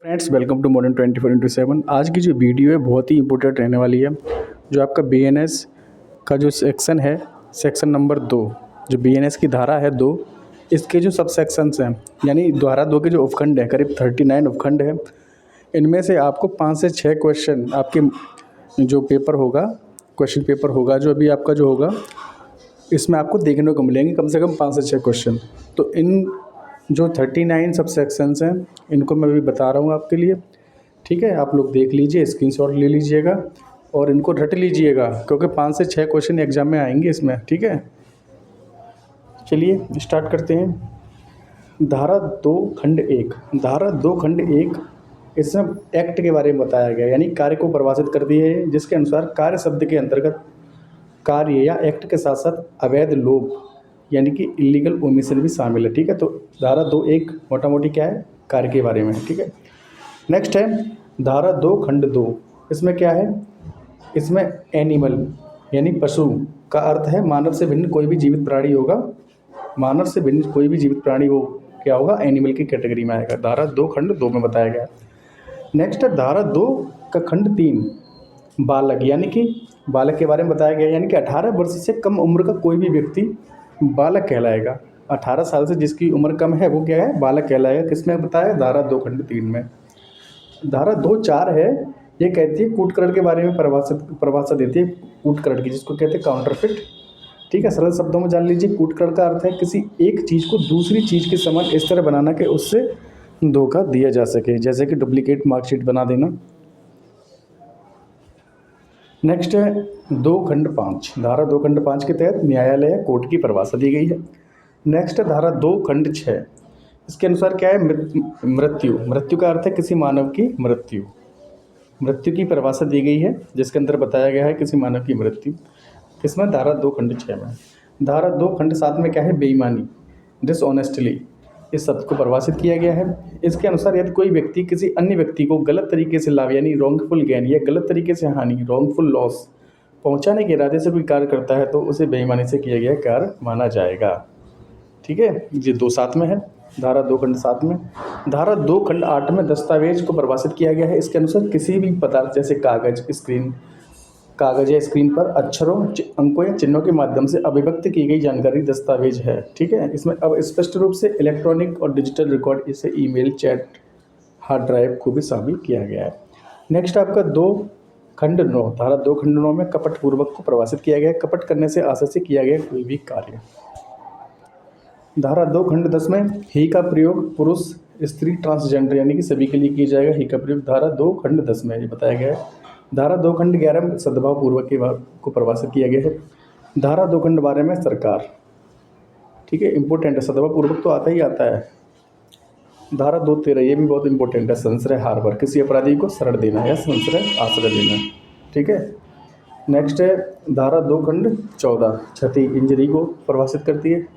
Friends, welcome to modern 24/7। आज की जो वीडियो है बहुत ही इंपॉर्टेंट रहने वाली है। जो आपका बीएनएस का जो सेक्शन है, सेक्शन नंबर 2, जो बीएनएस की धारा है 2, इसके जो सब सेक्शंस हैं, यानी धारा 2 के जो उपखंड हैं, करीब 39 उपखंड हैं। इनमें से आपको 5 से 6 क्वेश्चन आपके जो पेपर होगा, क्वेश्चन पेपर होगा जो अभी आपका जो होगा, इसमें आपको देखने को मिलेंगे कम से कम 5 से 6 क्वेश्चन। तो इन जो 39 सब सेक्शंस हैं, इनको मैं अभी बता रहा हूँ आपके लिए। ठीक है, आप लोग देख लीजिए, स्क्रीनशॉट ले लीजिएगा और इनको रट लीजिएगा, क्योंकि 5 से 6 क्वेश्चन एग्जाम में आएंगे इसमें। ठीक है, चलिए स्टार्ट करते हैं। धारा 2 खंड 1, धारा 2 खंड 1, इसमें एक्ट के बारे में बताया गया, यानी कार्य को परिभाषित कर दिए है, जिसके अनुसार कार्य शब्द के अंतर्गत कार्य या एक्ट के साथ साथ अवैध लोभ यानी कि इलीगल ओमिशन भी शामिल है। ठीक है, तो धारा 2(1) मोटा मोटी क्या है, कार्य के बारे में है। ठीक है, नेक्स्ट है धारा 2 खंड 2। इसमें क्या है, इसमें एनिमल यानी पशु का अर्थ है मानव से भिन्न कोई भी जीवित प्राणी होगा। मानव से भिन्न कोई भी जीवित प्राणी हो क्या होगा, एनिमल की कैटेगरी में आएगा। धारा 2 खंड 2 में बताया गया। नेक्स्ट है धारा 2 का खंड 3, बालक, यानी कि बालक के बारे में बताया गया, यानी कि 18 वर्ष से कम उम्र का कोई भी व्यक्ति बालक कहलाएगा। 18 साल से जिसकी उम्र कम है वो क्या है, बालक कहलाएगा। किसमें बताया, धारा 2 खंड 3 में। धारा 2(4) है, ये कहती है कूटकरण के बारे में परिभाषा देती है, कूटकरण की, जिसको कहते हैं काउंटरफिट। ठीक है, सरल शब्दों में जान लीजिए, कूटकरण का अर्थ है किसी एक चीज़ को दूसरी चीज़ के समान इस तरह बनाना कि उससे धोखा दिया जा सके, जैसे कि डुप्लीकेट मार्कशीट बना देना। नेक्स्ट है 2 खंड 5, धारा 2 खंड 5 के तहत न्यायालय या कोर्ट की परिभाषा दी गई है। नेक्स्ट है धारा 2 खंड 6, इसके अनुसार क्या है, मृत्यु, मृत्यु का अर्थ है किसी मानव की मृत्यु, मृत्यु की परिभाषा दी गई है, जिसके अंदर बताया गया है किसी मानव की मृत्यु। इसमें धारा 2 खंड 6 में। धारा 2 खंड 7 में क्या है, बेईमानी, डिसऑनेस्टली, इस शब्द को परिभाषित किया गया है। इसके अनुसार यदि कोई व्यक्ति किसी अन्य व्यक्ति को गलत तरीके से लाभ यानी रॉन्गफुल गेन या गलत तरीके से हानि रॉन्गफुल लॉस पहुंचाने के इरादे से कोई कार्य करता है तो उसे बेईमानी से किया गया कार्य माना जाएगा। ठीक है, ये 2(7) में है, धारा 2 खंड 7 में। धारा 2 खंड 8 में दस्तावेज को परिभाषित किया गया है। इसके अनुसार किसी भी पदार्थ जैसे कागज या स्क्रीन पर अक्षरों, अंकों या चिन्हों के माध्यम से अभिव्यक्त की गई जानकारी दस्तावेज है। ठीक है, इसमें अब स्पष्ट रूप से इलेक्ट्रॉनिक और डिजिटल रिकॉर्ड, इसे ईमेल, चैट, हार्ड ड्राइव को भी शामिल किया गया है। नेक्स्ट आपका 2 खंड 9, धारा 2 खंड 9 में कपट पूर्वक को परिभाषित किया गया है, कपट करने से आशय से किया गया कोई भी कार्य। धारा 2 खंड 10 में ही का प्रयोग पुरुष, स्त्री, ट्रांसजेंडर यानी कि सभी के लिए किया जाएगा, ही का प्रयोग धारा 2 खंड 10 में ये बताया गया है। धारा 2 खंड 11 में सद्भाव पूर्वक के को परिभाषित किया गया है। धारा 2 खंड 12 में सरकार, ठीक है, इंपॉर्टेंट है, सद्भाव पूर्वक तो आता ही आता है। धारा 2(13), ये भी बहुत इंपॉर्टेंट है, संश्रय हार्बर, किसी अपराधी को शरण देना या संश्रय आश्रय देना। ठीक है, नेक्स्ट है धारा 2 खंड 14, क्षति, इंजरी को परिभाषित करती है।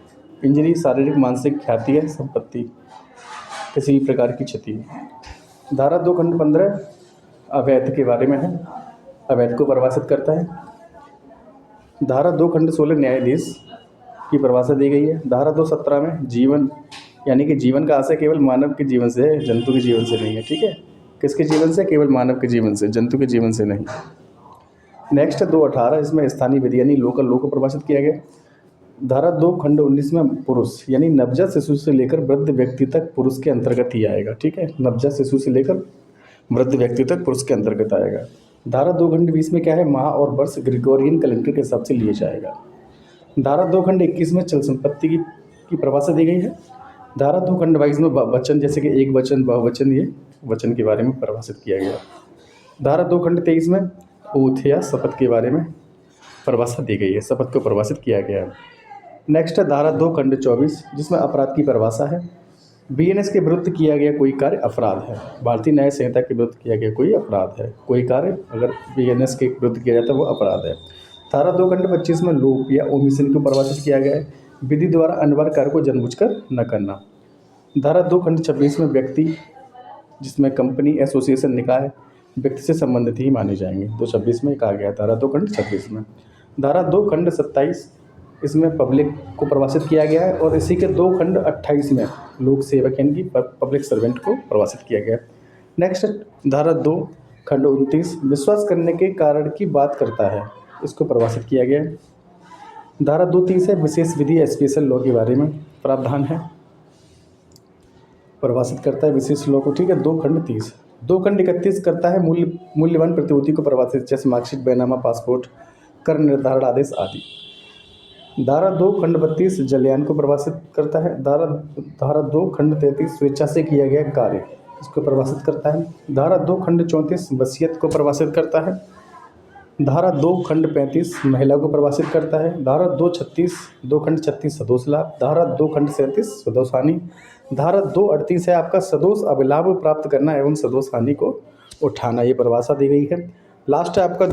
इंजरी शारीरिक मानसिक ख्याति है, संपत्ति, किसी भी प्रकार की क्षति। धारा 2 खंड 15 अवैध के बारे में है, अवैध को परिभाषित करता है। धारा 2 खंड 16 न्यायाधीश की परिभाषा दी गई है। धारा 2(17) में जीवन, यानी कि जीवन का आशय केवल मानव के जीवन से है, जंतु के जीवन से नहीं है। ठीक है, किसके जीवन से, केवल मानव के जीवन से, जंतु के जीवन से नहीं। नेक्स्ट है 2(18), इसमें स्थानीय विधि यानी लोकल लॉ को परिभाषित किया गया। धारा 2 खंड 19 में पुरुष, यानी नवजात शिशु से लेकर वृद्ध व्यक्ति तक पुरुष के अंतर्गत ही आएगा। ठीक है, नवजात शिशु से लेकर वृद्ध व्यक्ति तक पुरुष के अंतर्गत आएगा। धारा 2 खंड 20 में क्या है, माह और वर्ष ग्रेगोरियन कैलेंडर के हिसाब से लिए जाएगा। धारा 2 खंड 21 में चल संपत्ति की परिभाषा दी गई है। धारा 2 खंड 22 में वचन, जैसे कि एक वचन, बहुवचन, ये वचन के बारे में परिभाषित किया गया। धारा 2 खंड 23 में ओथ या शपथ के बारे में परिभाषा दी गई है, शपथ को परिभाषित किया गया है। नेक्स्ट है धारा 2 खंड 24, जिसमें अपराध की परिभाषा है। बीएनएस के विरुद्ध किया गया कोई कार्य अपराध है, भारतीय न्याय संहिता के विरुद्ध किया गया कोई अपराध है, कोई कार्य अगर बीएनएस के विरुद्ध किया जाता है वो अपराध है। धारा 2 खंड 25 में लोप या ओमिशन को परिभाषित किया गया है, विधि द्वारा अनिवार्य कार्य को जानबूझकर न करना। धारा 2 खंड 26 में व्यक्ति, जिसमें कंपनी, एसोसिएशन, निकाय व्यक्ति से संबंधित ही माने जाएंगे, 226 में कहा गया, धारा 2 खंड 26 में। धारा 2 खंड 27, इसमें पब्लिक को परिभाषित किया गया है, और इसी के 2 खंड 28 में लोक सेवक यानी कि पब्लिक सर्वेंट को परिभाषित किया गया है। नेक्स्ट धारा 2 खंड 29 विश्वास करने के कारण की बात करता है, इसको परिभाषित किया गया है। धारा 230 है विशेष विधि या स्पेशल लॉ के बारे में प्रावधान है, परिभाषित करता है विशेष लॉ को, ठीक है। 2 खंड 30, 2 खंड 31 करता है मूल्यवान प्रतिभूति को परिभाषित, जैसे मार्कशीट, बैनामा, पासपोर्ट, कर निर्धारण आदेश आदि। धारा 2 खंड 32 जलयान को परिभाषित करता है। धारा 2 खंड 33 स्वेच्छा से किया गया कार्य, इसको परिभाषित करता है। धारा 2 खंड 34 वसीयत को परिभाषित करता है। धारा 2 खंड 35 महिला को परिभाषित करता है। धारा 2 खंड 36 सदोष लाभ। धारा 2 खंड 37 सदोष हानि। धारा 238 है आपका सदोष अभिलाभ प्राप्त करना एवं सदोष हानि को उठाना, ये परिभाषा दी गई है। लास्ट है आपका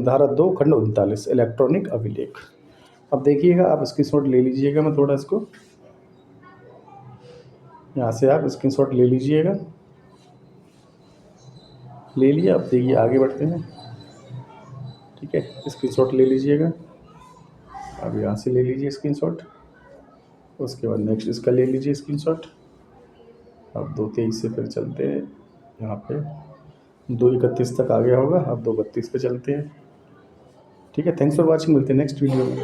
धारा 2 खंड 39 इलेक्ट्रॉनिक अभिलेख। अब देखिएगा, आप स्क्रीनशॉट ले लीजिएगा, मैं थोड़ा इसको यहाँ से आप स्क्रीनशॉट ले लीजिएगा, ले लिया। अब देखिए आगे बढ़ते हैं, ठीक है। स्क्रीनशॉट ले लीजिएगा, अब यहाँ से ले लीजिए स्क्रीनशॉट, उसके बाद नेक्स्ट इसका ले लीजिए स्क्रीनशॉट। अब 2:23 से फिर चलते हैं, यहाँ पे 2:31 तक आ गया होगा, अब 2:32 पे चलते हैं, ठीक है। थैंक्स फॉर वॉचिंग, मिलते हैं नेक्स्ट वीडियो में।